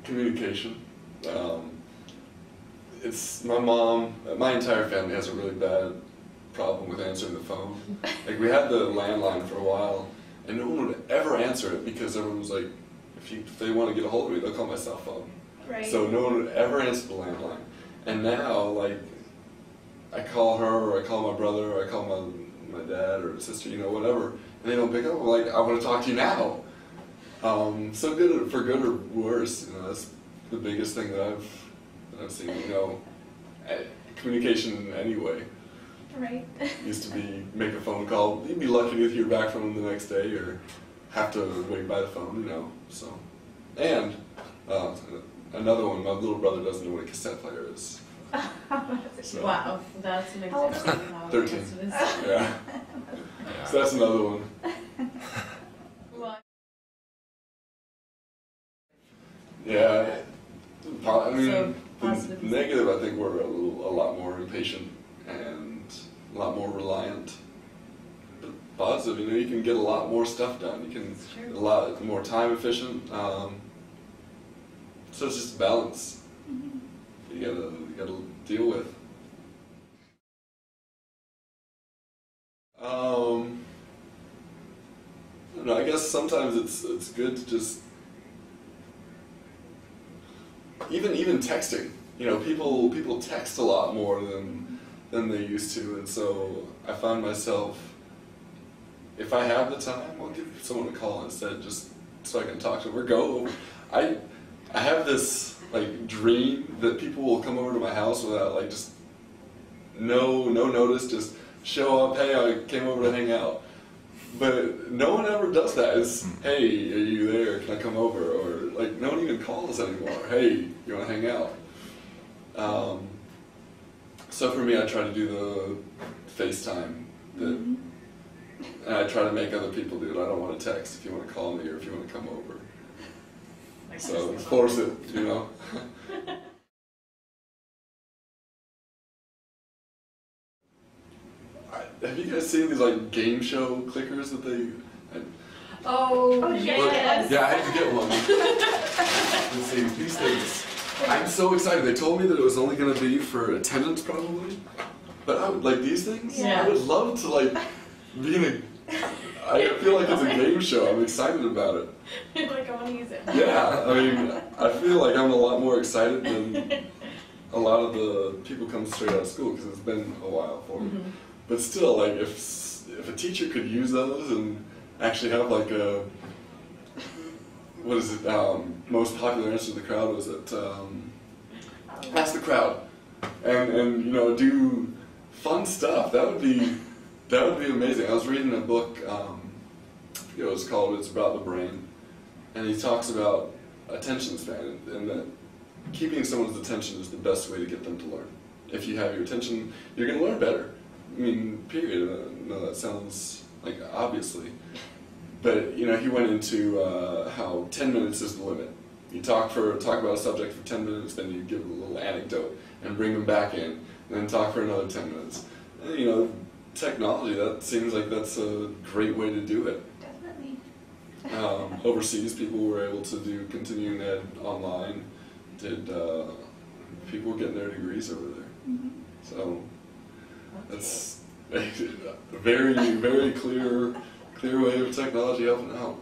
communication. It's my entire family has a really bad problem with answering the phone. Like, we had the landline for a while, and no one would ever answer it because everyone was like, if they want to get a hold of me, they'll call my cell phone. Right. So no one would ever answer the landline. And now, like, I call her, or I call my brother, or I call my dad or sister, you know, whatever, and they don't pick up. I'm like, I want to talk to you now. So good, for good or worse, you know, that's the biggest thing that I've seen, you know, communication anyway. Right. Used to be make a phone call, you'd be lucky to hear back from them the next day, or have to wait by the phone, you know, so. And, another one, my little brother doesn't know what a cassette player is. So. Wow, that's an How example. old? 13. Yeah. So that's another one. Yeah, I mean, the negative, I think we're a lot more impatient and a lot more reliant. But positive, you know, you can get a lot more stuff done. You can a lot more time efficient. So it's just a balance. You gotta deal with. I don't know, I guess sometimes it's good to just even texting. You know, people text a lot more than they used to, and so I find myself, if I have the time, I'll give someone a call instead, just so I can talk to them or go. I have this like dream that people will come over to my house without like just no notice, just show up, hey, I came over to hang out. But no one ever does that. It's, hey, are you there? Can I come over? Or like, no one even calls anymore. Hey, you want to hang out? So for me, I try to do the FaceTime, and I try to make other people do it. I don't want to text if you want to call me or if you want to come over. So force it, you know. Have you guys seen these like game show clickers that they? Oh yes. Yeah, I had to get one. Let's see, these things. I'm so excited. They told me that it was only going to be for attendance probably, but I would like these things. Yeah. I would love to like be in a. I feel like it's a game show. I'm excited about it. You're like, I want to use it. Yeah, I mean, I feel like I'm a lot more excited than a lot of the people come straight out of school because it's been a while for me. But still, like, if a teacher could use those and actually have like a, what is it, most popular answer to the crowd was it, ask the crowd, and you know, do fun stuff, that would be amazing. I was reading a book, it was called, it's about the brain, and he talks about attention span, and that keeping someone's attention is the best way to get them to learn. If you have your attention, you're going to learn better. I mean, period. No, that sounds like obviously. But, you know, he went into how 10 minutes is the limit. You talk about a subject for 10 minutes, then you give a little anecdote and bring them back in, and then talk for another 10 minutes. And, you know, technology, that seems like that's a great way to do it. Definitely. Overseas, people were able to do continuing ed online. People were getting their degrees over there. So that's a very, very clear way of technology helping out.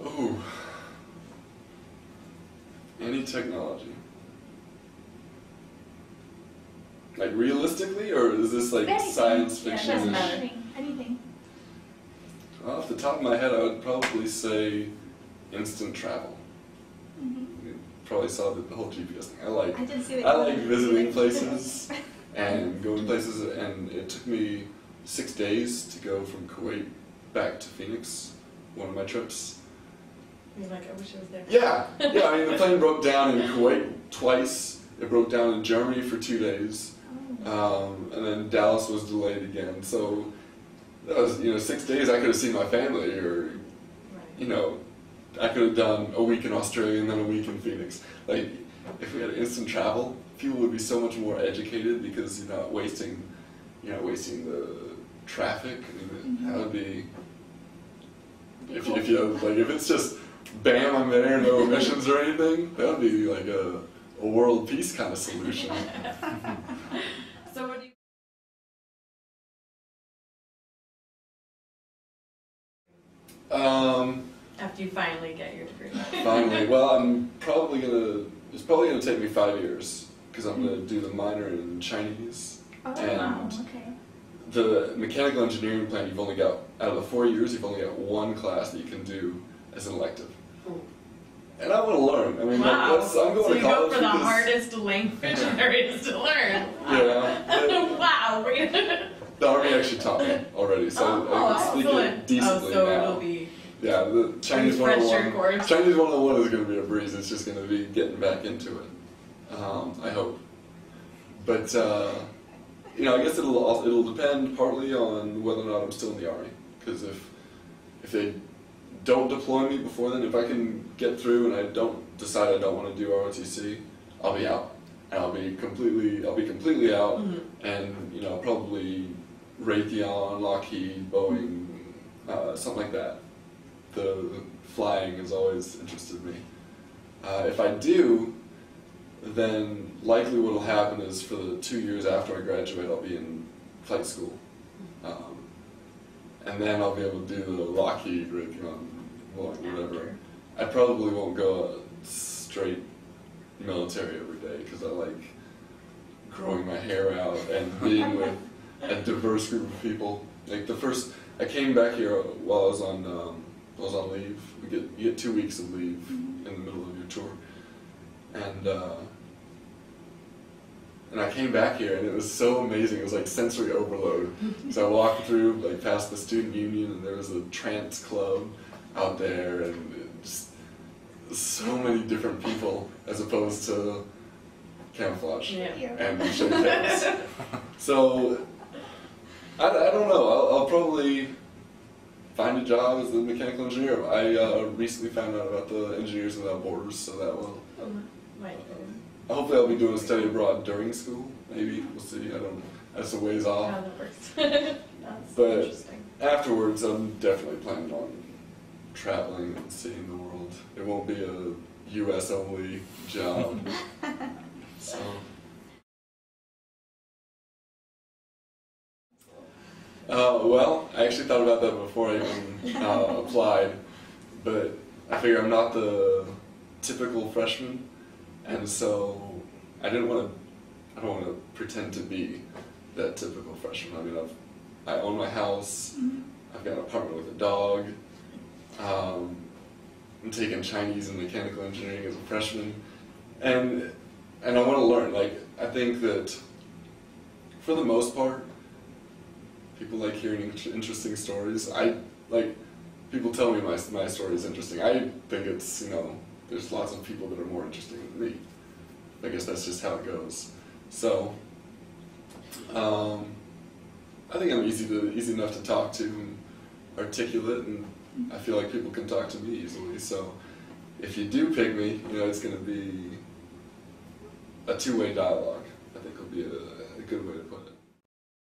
Oh, any technology. Like realistically, or is this like Anything. science Yeah, fiction? doesn't matter. Anything. Off the top of my head, I would probably say instant travel. You probably saw the whole GPS thing. I did see that. I like visiting places and going places, and it took me 6 days to go from Kuwait back to Phoenix, one of my trips. You're like, I wish I was there. Yeah, I mean, the plane broke down in Kuwait twice. It broke down in Germany for 2 days. And then Dallas was delayed again. So that was, 6 days I could have seen my family, or, I could have done a week in Australia and then a week in Phoenix. Like, if we had instant travel, people would be so much more educated because you're not wasting the traffic. I mean, that would be if it's just bam, I'm there, no emissions or anything, that would be like a world peace kind of solution. So what do you? After you finally get your degree. Finally, well, it's probably gonna take me 5 years because I'm gonna do the minor in Chinese. Oh, and wow, okay. the mechanical engineering plan, you've only got, out of the 4 years, you've only got one class that you can do as an elective. And I want to learn. I mean, Wow. I'm going So to college you go for the because, hardest language there is to learn. yeah, Wow. the Army actually taught me already, so I can speak it decently so now. it'll be Yeah, the Chinese refresher 101. course. Chinese 101 is going to be a breeze. It's just going to be getting back into it. I hope. But I guess it'll depend partly on whether or not I'm still in the Army. Because if they don't deploy me before then, if I can get through and I don't decide I don't want to do ROTC, I'll be out. And I'll be completely out. Mm-hmm. And probably Raytheon, Lockheed, Boeing, something like that. The flying has always interested me. If I do, then likely what will happen is for the 2 years after I graduate, I'll be in flight school. And then I'll be able to do the Lockheed, Raytheon, whatever. I probably won't go straight military every day because I like growing my hair out and being with a diverse group of people. Like I came back here while I was on leave. You get 2 weeks of leave in the middle of your tour, and I came back here and it was so amazing. It was like sensory overload. So I walked through past the student union and there was a trance club out there and just so many different people as opposed to camouflage and shake hands. So I don't know. I'll probably find a job as a mechanical engineer. I recently found out about the Engineers Without Borders, so that will. Hopefully, I'll be doing a study abroad during school. Maybe we'll see. I don't know. That's a ways off. How that works. That's But interesting. afterwards, I'm definitely planning on traveling and seeing the world. It won't be a U.S. only job. So. Well, I actually thought about that before I even applied, but I figure I'm not the typical freshman, and so I don't want to pretend to be that typical freshman. I mean, I own my house, I've got an apartment with a dog, I'm taking Chinese and mechanical engineering as a freshman, and I want to learn. Like, I think that for the most part, people like hearing interesting stories. People tell me my story is interesting. I think it's, there's lots of people that are more interesting than me. I guess that's just how it goes. So, I think I'm easy enough to talk to and articulate, and I feel like people can talk to me easily. So, if you do pick me, it's going to be a two-way dialogue. I think it'll be